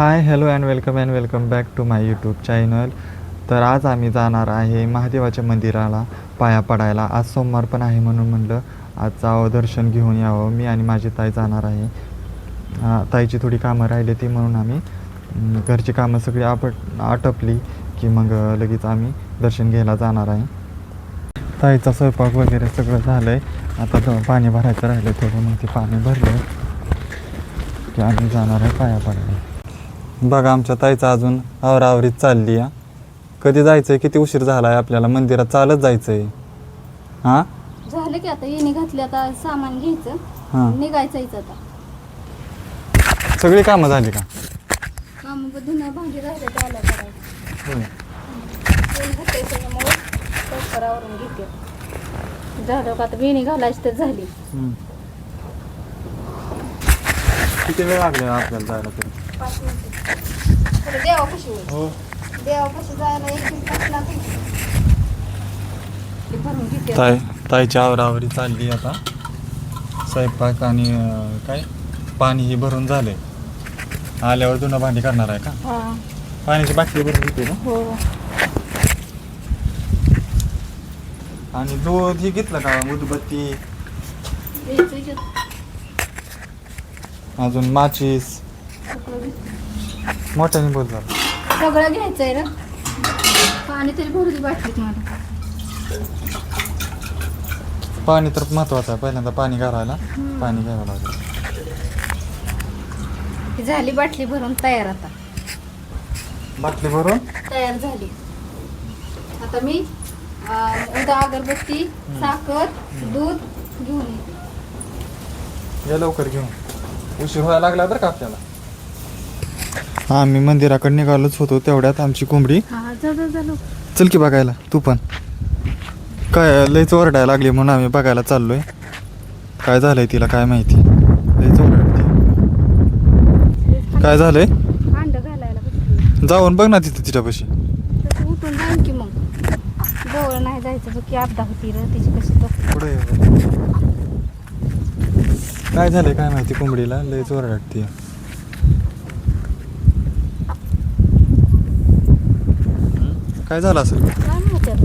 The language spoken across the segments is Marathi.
High hello and welcome back to my YouTube channel. तर आज आम्ही जाणार आहे महादेवाच्या मंदिराला पाया पडायला. आज सोमवार पण आहे म्हणून म्हणलं आज जावं, दर्शन घेऊन यावं. मी आणि माझी ताई जाणार आहे. ताईची थोडी कामं राहिली ती म्हणून आम्ही घरची कामं सगळी आटपली की मग लगेच आम्ही दर्शन घ्यायला जाणार आहे. ताईचा स्वयंपाक वगैरे सगळं झालं आहे. आता पाणी भरायचं राहिलं थोडं, मग ते पाणी भरलं की आम्ही जाणार आहे पाया पडायला. बघा आमच्या ताईचा अजून आवरावरीत चालली आहे. कधी जायचं आहे? किती उशीर झाला आहे आपल्याला मंदिरात? चालत जायचं आहे. हां झालं की आता येणे घातले, आता सामान घ्यायचं, हां निघायचं आता. सगळी कामं झाली का? काम धुणं भांडी राहिले ते आल्या करायचं. त्याच्यामुळे स्वयंपाकावरून घेते. झालं का आता वेणी घालायची तर झाली. किती वेळ लागला आपल्याला जायला तरी? 5 मिनिटं. देवापाशी होईल. हो देवापाशी जायला 1 तास लागेल. ते भरून घेते. ताईची आवरावरी चालली आता. स्वयंपाक आणि काय पाणी हे भरून झाले. आल्यावर धुणं भांडी करणार आहे का? हां पाण्याची बाटली भरून घेते ना. हो. आणि दूध हे घेतलं का? उदबत्ती, अजून माचीस, मोठ्याने बोल झालं. सगळं घ्यायचंय ना. पाणी तरी भरू दे बाटलीत मला. पाणी तर महत्वाचं आहे. पहिल्यांदा पाणी घालायला पाणी घ्यावं लागेल. झाली बाटली भरून तयार. आता बाटली भरून तयार झाली. आता मी उदा अगरबत्ती, साखर, दूध घेऊन येते. या लवकर घेऊन, उशीर व्हायला लागला बरं का आपल्याला. आम्ही मंदिराकडे निघालोच होतो तेवढ्यात आमची कोंबडी चल की बघायला. तू पण काय लयच ओरडायला लागली म्हणून आम्ही बघायला चाललोय. काय झालंय तिला काय माहिती, लयच ओरडते. काय झालंय? अंड घालायला बसली. जाऊन बघ ना तिथं तिच्यापाशी. तसं उठून जाईन की मग. जवळ नाही जायचं बघ की आपदा होती र तिची कशी. तो पुढे काय झालंय काय माहिती कोंबडीला, लयच ओरडते. काय झालं असेल? काय माहिती आता.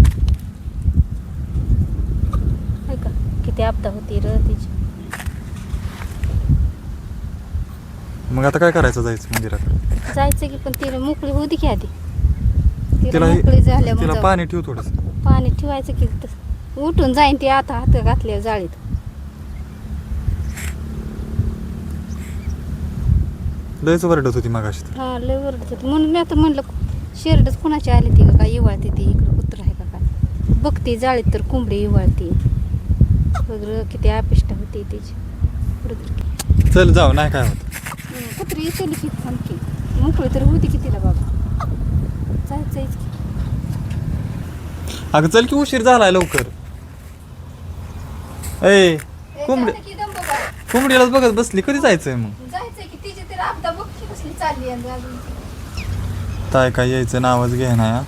आहे का किती आपदा होती र तिची. मग आता काय करायचं? जायचं मंदिराकडे? जायचं की पण तिला मोकळी होती की आधी. तिला मोकळी झाल्या तिला पाणी ठेव थोडस. पाणी ठेवायचं की उठून जाईन ती. आता हात घातल्या जाळीत. लयच ओरडत होती मगाशी तर. हा लय ओरडत होती म्हणून मी आता म्हणलं शेरडच कुणाची आली ती का काय इवाळते ती. इकडं कुत्र आहे का काय बघते जाळीत तर कोंबडी इवाळते वगैरे. किती अपिष्ट होती तिची. चल जाऊ, नाही काय होत. कुत्री येते की आणखी मोकळी तर होती की तिला बाबा. जायचंच की. अगं चल की, उशीर झालाय लवकर. ए कोंबडीलाच बघत बसली. कधी जायचंय मग? जायचंय की तिची तर आपदा बघ की कसली चालली आहे अजून. काय काय यायचं नावच घे ना.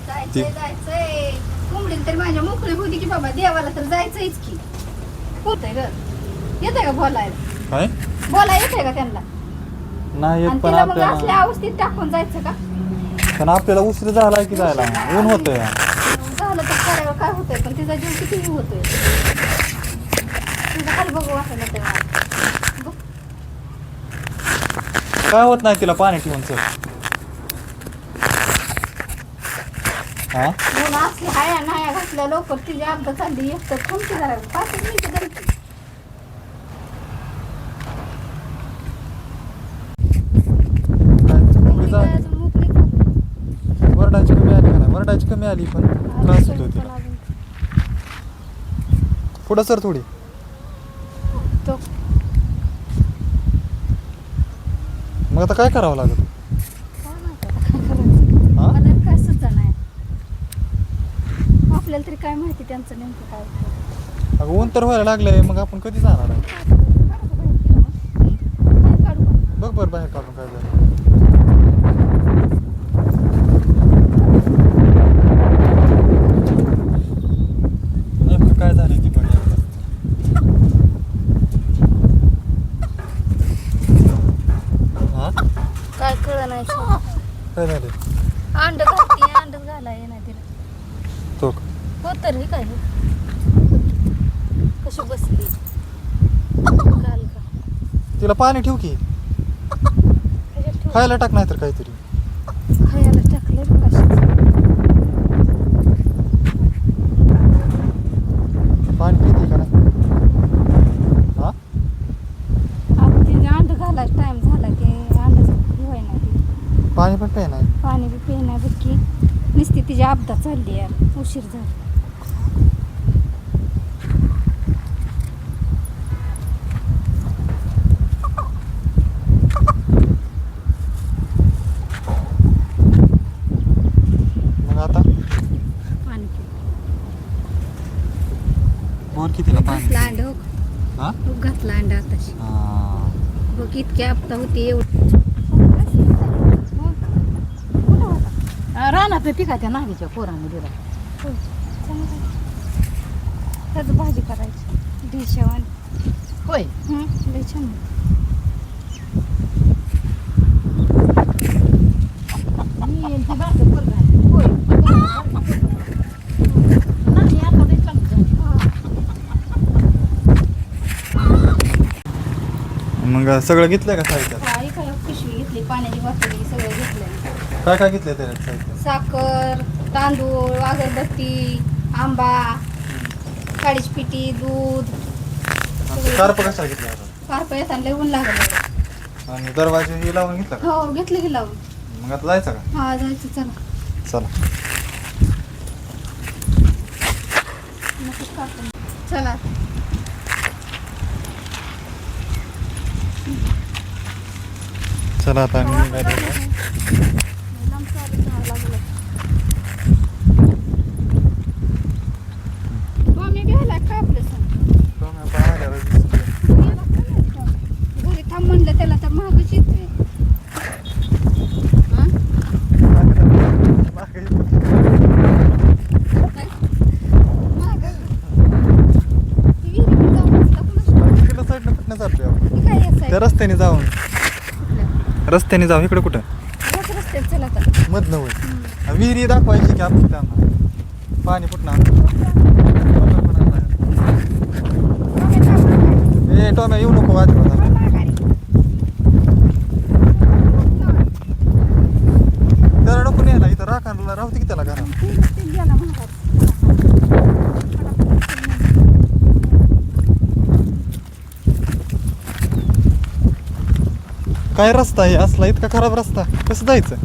जायचंय कोंबडीला तरी माझ्या मोकळी होती की बाबा. देवाला तर जायचंच की. होतंय ग. येतंय का बोलायला? काय बोला येतंय का त्यांना? नाही येत. आणि पण तिला मग असल्या आपल्याला अवस्थेत टाकून जायचं का? पण आपल्याला उशीर झालाय की जायला. ऊन होतंय. झालं तर करायला काय होतंय, पण तिचा जीव किती होतोय. तुझं खाली बघू वाटलं नाही तेव्हा. बघ. काय होत नाही तिला पाणी ठेवून. चल हा म्हणून असली हाया नाया घातल्या लवकर तिची अपघात चालली. एक तर थांबती जरा 5 मिनिटं जमती. वरडायची कमी आली का नाही? वरडायची कमी आली पण त्रास होतो तिला. पुढं सर थोडी. तो मग आता काय करावं लागेल? काय माहिती आता काय करायचं. हा? मला काय सुद्धा नाही. आपल्याला तरी काय माहिती त्यांचं नेमकं काय होतं. अगं ऊन तर व्हायला लागलंय. मग आपण कधी जाणार आहे? काढू का? बघ बरं बाहेर काढून काय झालं. नेमकं काय झालंय ती पण. काय कळलं नाही सोडत. काय झालं अंड घालते अंड घाला ये नाही तिला तो हो तर हे काय कशी बसली घाल का तिला पाणी ठेव की त्याच्यात ठेव. खायला टाक नाही तर काहीतरी खायला टाकले पाणी पिते का नाही हा आता तिथे अंड घालायचा टाइम झाला की अंडाचं ठेवाय नाही ती पाणी पण प्याय नाही पाणी बी पिणार बघ नुसती तिची अपघात चालली यार उशीर झाला मग आता पाणी पी बोल की तिला पाणी घातला अंड हो हा घातला अंड आताशी हा. बघ इतकी आपता होती रानात पिका त्या नागीच्या पोरांनी दिला त्याचं भाजी करायची डिशवान होय लय छान मी ती बारकं पोरगं आहे. होय नाही आता लय चांगलं झालं. मग सगळं घेतलंय का साहित्य हा एखादा पिशवी घेतली पाण्याची बाटली सगळं घेतलं काय काय घेतलंय त्याच्यात साहित्य साखर तांदूळ अगरबत्ती आंबा काळीच पिठी दूध कारप कशाला घेतलं आता कारपं येताना लय ऊन लागलं आणि दरवाजे हे लावून घेतला का हो घेतलं की लावून मग आता जायचं का हा जायचं चला चला नकोच काढतो. चला चला आता आम्ही निघालो. लांब चालत जावं लागलं. मम्मी घ्यायला का आपलं सण तुम्ही आता आल्यावर दिसतोय. घरी थांब म्हणलं त्याला तर महागच येतोय हा? महाग. ती विहिरीकडे जाऊन बसला कुणास ठाऊक. तिकडल्या साईडनं कुठनं चाललोय आपण? ती काय यायचं त्या रस्त्याने जाऊन कुठल्या? रस्त्याने जाऊ इकडे कुठं याच रस्त्यात चला आता मधनं होय विहिरी दाखवायची की आपण त्यांना पाणी कुठनं ए टोम्या येऊ नको अजिबात त्याला नको न्यायला इथं राखायला राहते की त्याला घरात काय रस्ता आहे असला इतका खराब रस्ता कसं जायचं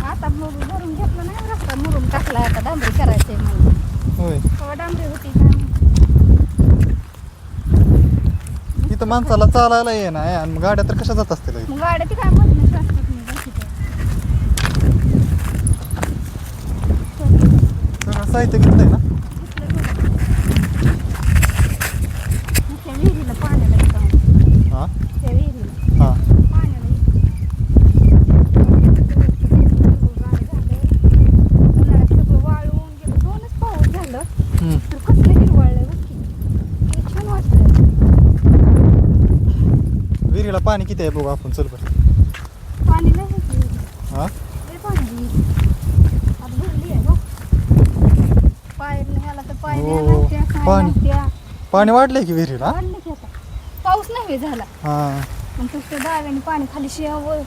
आता भरून घेतला नाही रस्ता मुरुम टाकला आता डांबरी करायचंय म्हणून होय केव्हा डांबरी होती काय माहिती. इथं माणसाला चालायला ये ना आणि मग गाड्या तर कशा जात असतील इथं? मग गाड्या ती काय मधनं असतात नाही बाकीच्या. सगळं साहित्य घेतलंय ना मग त्या विहिरीला पाण्याला येतं हा त्या विहिरीला हा पाण्याला उन्हाळ्यात सगळं वाळून गेलं 2च पाऊस झालं हम्म. तर कसलं हिरवाळलंय बघ की ते छान वाटतं विहिरीला पाणी किती आहे बघू आपण चल बरं पाणी नाही आहे की विहिरीला. हा लय पाणी विहिरी. आता भरली आहे हो पायरनं ह्याला तर पायऱ्या हो, नसत्या काय पाणी. नसत्या पाणी वाढलंय की विहिरीला वाढलं की आता पाऊस नाही झाला हा मग तसं डाव्याने पाणी खाली शिवावं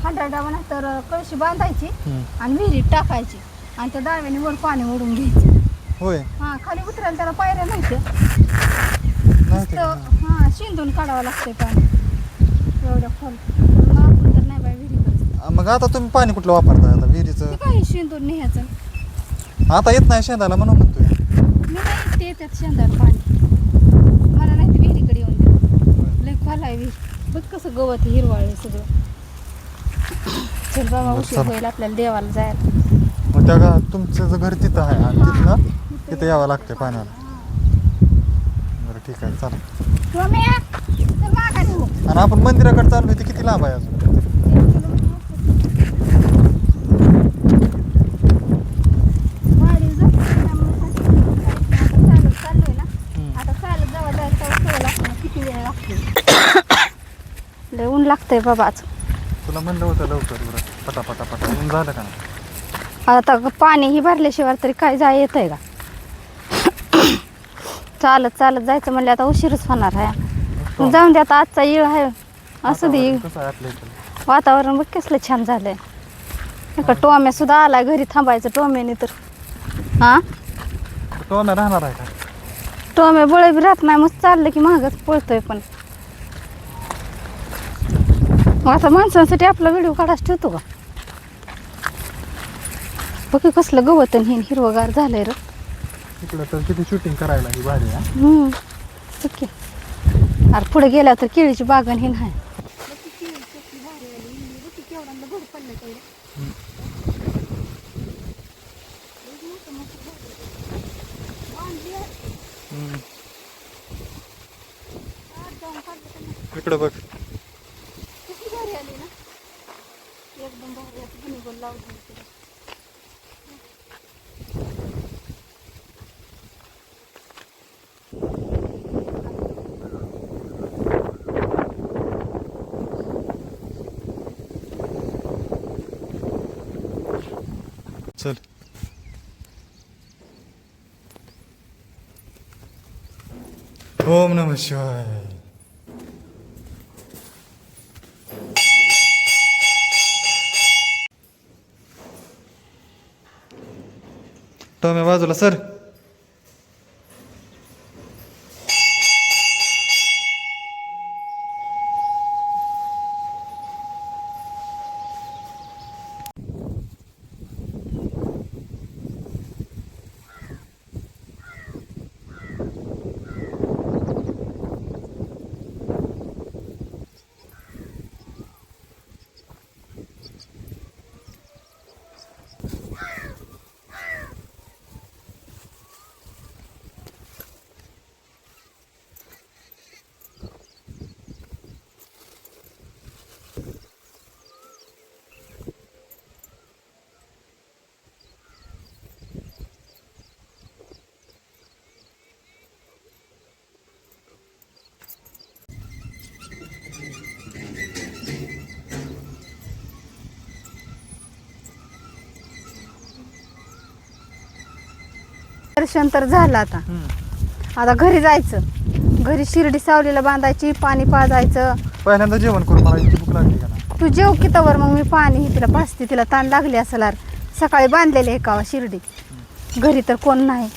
हांडाडावं नाही तर कळशी बांधायची हम्म. आणि विहिरीत टाकायची आणि त्या डाव्याने वर पाणी ओढून घ्यायचं होय हा खाली उतरायला त्याला पायऱ्या नव्हत्या नाही ते तर हा शिंदून काढावं लागतंय पाणी एवढ्या खोल आपण तर नाही बाय विहिरीकडे मग आता तुम्ही पाणी कुठलं वापरताय आता विहिरीचं ते काय शिंदून न्यायचं आता येत नाही शेंदाला म्हणून म्हणतोय मी नाही ते त्यात शेंदार पाणी मला नाही ते विहिरीकडे येऊन देत लय खोल आहे विहीर बघ कसं गवत आहे, हिरवाळ आहे सगळं चल बाबा बरं, उशीर चला. होईल आपल्याला देवाला जायला मग त्या तुमचं जे घर तिथं आहे आणि तिथनं तिथं यावं लागतंय पाण्याला बरं ठीक आहे चला रम्या, चल माघारी हो. आणि आपण मंदिराकडे चाललोय ते किती लांब आहे अजून वाडी जातो त्यामुळे आता चालत चाललोय ना हम्म. आता चालत जावा जायला तेव्हा सवय लागते ना, किती वेळ लागते लय ऊन लागतंय बाबा आज तुला म्हणलं होतं लवकर बरं पटा पटा पटा ऊन झालं का नाही? आता पाणी ही भरल्याशिवाय तरी काय जाय येत आहे का? चालत चालत जायचं म्हणलं आता उशीरच होणार आहे. जाऊन दे आता आजचा येळ आहे असं दे. वातावरण कसं आहे आपल्या इकडं? वातावरण बघ कसलं छान झालंय. एका टोम्या सुद्धा आलाय घरी थांबायचं टोम्याने तर. हा तो नाही राहणार आहे का? टोम्या बळ बी राहत नाही मग चाललं की महागच पळतोय पण. मग आता माणसांसाठी आपला व्हिडिओ काढाच ठेवतो का? बघ कसलं गवत आणि हिरवगार झालंय र. इकडं तर किती शूटिंग करायला ही भारी आहे. ओके. अरे पुढे गेल्या तर केळीची बागण हे नाही. इकडं बघ. एकदम भारी लावली. चल. ओम नमः शिवाय. टोम्या बाजूला सर. दर्शन तर झालं आता. आता घरी जायचं. घरी शिर्डी सावलीला बांधायची, पाणी पाजायचं. पहिल्यांदा जेवण करू, मला इतकी भूक लागली का ना. तू जेव की तवर मग मी पाणी तिला पाजते. तिला ताण लागली असेल सकाळी बांधलेले आहे का शिर्डी. घरी तर कोण नाही.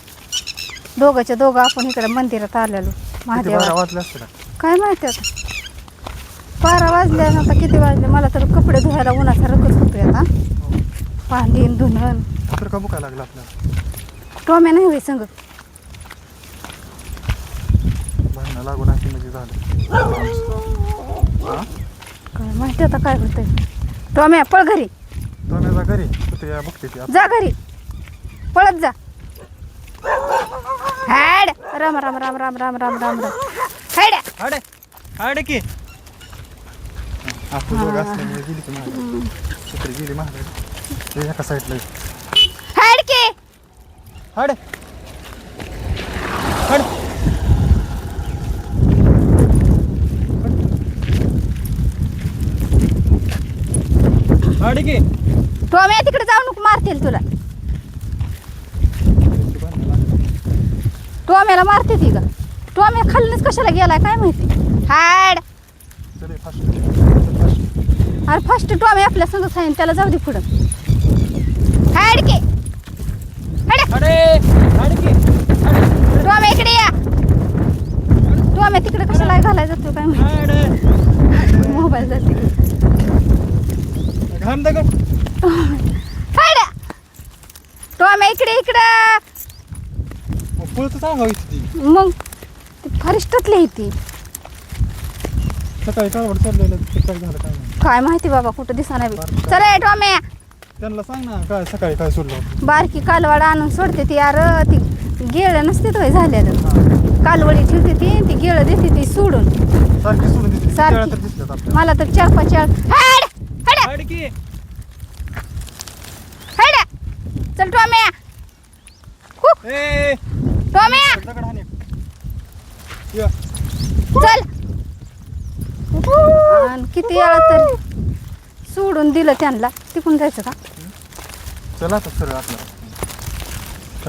दोघंच्या दोघं आपण इकडे मंदिरात आलेलो किती महादेवा. 12 वाजले असते ना. काय माहिती आता 12 वाजले. आता किती वाजले? मला तर कपडे धुवायला उन्हाचा रकच होतोय आता. भांडी धुणं. तर का भुका लागला आपल्याला? टोम्या नाही होई संग. भांडणं लागून आहे म्हणजे झालं. काय माहिती आता काय होतंय. टोम्या पळ घरी. टोम्याचा घरी कुठे या बघते ती. जा घरी पळत जा. हॅड राम राम राम राम राम राम राम राम. हॅड हाडे हाडे की आपण दोघं असल्यामुळे गेली की महाग. कुठे गेली महाग. ते एका साईडला हॅड की हाडे हाड. हाडे की टोम्या तिकडे जाऊ नको मारतील तुला. टोम्याला मारते ती का? टोम्या खाल्लंच कशाला गेलाय काय माहिती. हॅड चले फास्ट. अरे फर्स्ट टोम्या आपल्या संग सांगेन त्याला जाऊ दे पुढं. हॅड की हाडे हाडे की टोम्या इकडे या. टोम्या तिकडे कशाला घालायला जातो काय माहिती. मोबाईल जाते. घाम दगड. हॅड टोम्या इकडे इकडं. पुळचं सांगावी ती. मग ती फरिष्टातली आहे ती. सकाळी काळवड चाललेलं ते काय झालं काय नाही. काय माहिती बाबा कुठं दिसा नाही. चला टोम्या त्यांना सांग ना काय सकाळी काय सोडलं. बारकी कालवाड आणून सोडते ती. यार ती गेळ नसते तो झालेलं. कालवडी ठेवते ती गेळ देते ती सोडून. सारखी सोडून दिसली. सारखी. केळं तर दिसल्यात आपल्याला. मला तर 4-5 हॅड हाड की हॅड. चल टोम्या ए टोम्या दगड हाणे. या चल. आणि किती वेळा तर सोडून दिलं त्यांना तिकडून जायचं का चला आता सरळ आपल्याला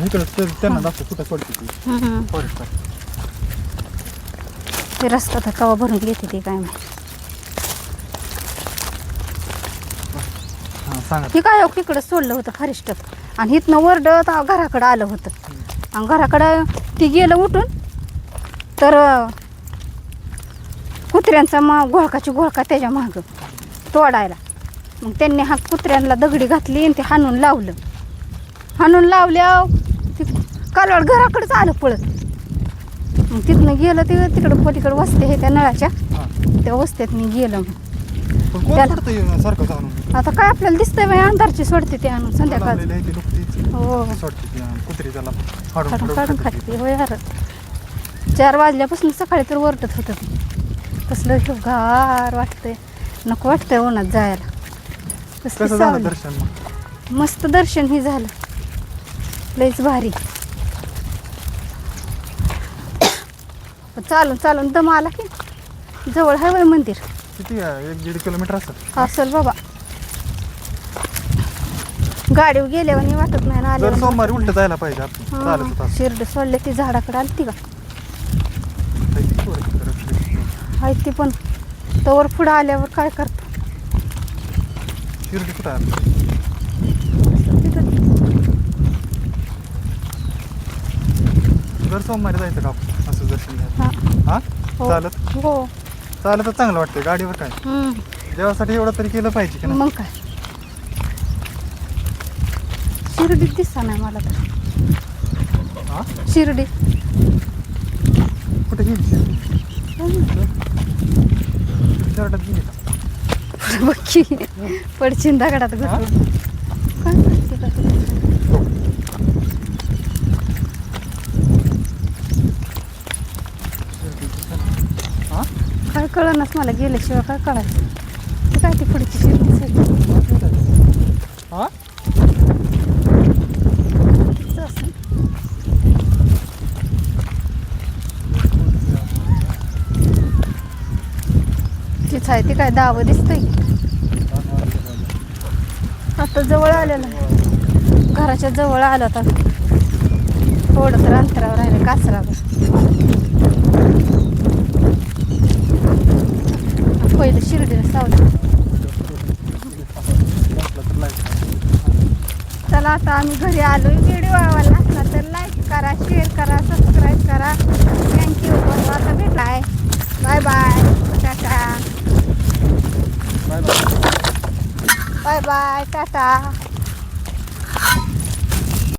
इकडे त्यांना दाखव कुठं सोडते ती फॉरेस्ट ते रस्ता तर कवा भरून घेते ते काय माहिती हां सांगा हे काय तिकडं सोडलं होतं फॉरेस्ट आणि इथनं वरडत घराकडं आलं होतं आणि घराकडं ती गेलं उठून तर कुत्र्यांचा घोळकाची घोळका त्याच्या मागं तोडायला मग त्यांनी हा कुत्र्यांना दगडी घातली आणि ते हाणून लावल्या ती कालवड घराकडेच आलं पळत मग तिथनं गेलं ते तिकडं पलीकडं वस्ते हे त्या नळाच्या त्या वस्त्यात मी गेलं मग सारखं जाऊन आता काय आपल्याला दिसतंय बाई अंधारची सोडते ते आणून संध्याकाळ हो सोडते ती कुत्री त्याला काढून खाते होय यार 4 वाजल्यापासून सकाळी तर वरटत होतं ते कसलं गार वाटतंय नको वाटतंय उन्हात जायला कसली कसं झालं सावली. दर्शन मग मस्त दर्शन ही झालं लईच भारी पण चालून दम आला की जवळ आहे वय मंदिर किती 1-1.5 किलोमीटर असेल असेल बाबा गाडीवर गेल्यावर वाटत नाही ना जर आले सोमवारी उलट जायला पाहिजे आपण चालत होता शिर्ड सोडले ती झाडाकडे आली ती का आहे ती पण तवर पुढं आल्यावर काय करतो शिर्डी कुठं आहे तिथं जर सोमवारी जायचं का आपण असं दर्शन घ्यायला हा हा हो. चालत हो चालत चांगलं वाटतंय गाडीवर काय देवासाठी एवढं तरी केलं पाहिजे की नाही मग काय शिर्डीत दिसता नाही मला तर हा शिर्डी कुठे गेली शर्टात गेली का बक्की पडशीन दगडात घुसून काय माहिती का तुला? हा काय कळनाच मला गेल्याशिवाय काय कळायचं ते काय ती पुढची शिर्डी सगळी हा तिचं असेल. तिचं आहे ते काय दावं दिसतंय आता जवळ आलेलं आहे घराच्या जवळ आलं आता थोडं तर अंतरावर राहिलं कासरावर पहिलं शिर्डीला सावलं चला आता आम्ही घरी आलोय व्हिडिओ आवडला असला तर लाईक करा शेअर करा सबस्क्राईब करा थँक्यू आता भेटलाय bye bye tata bye bye Tata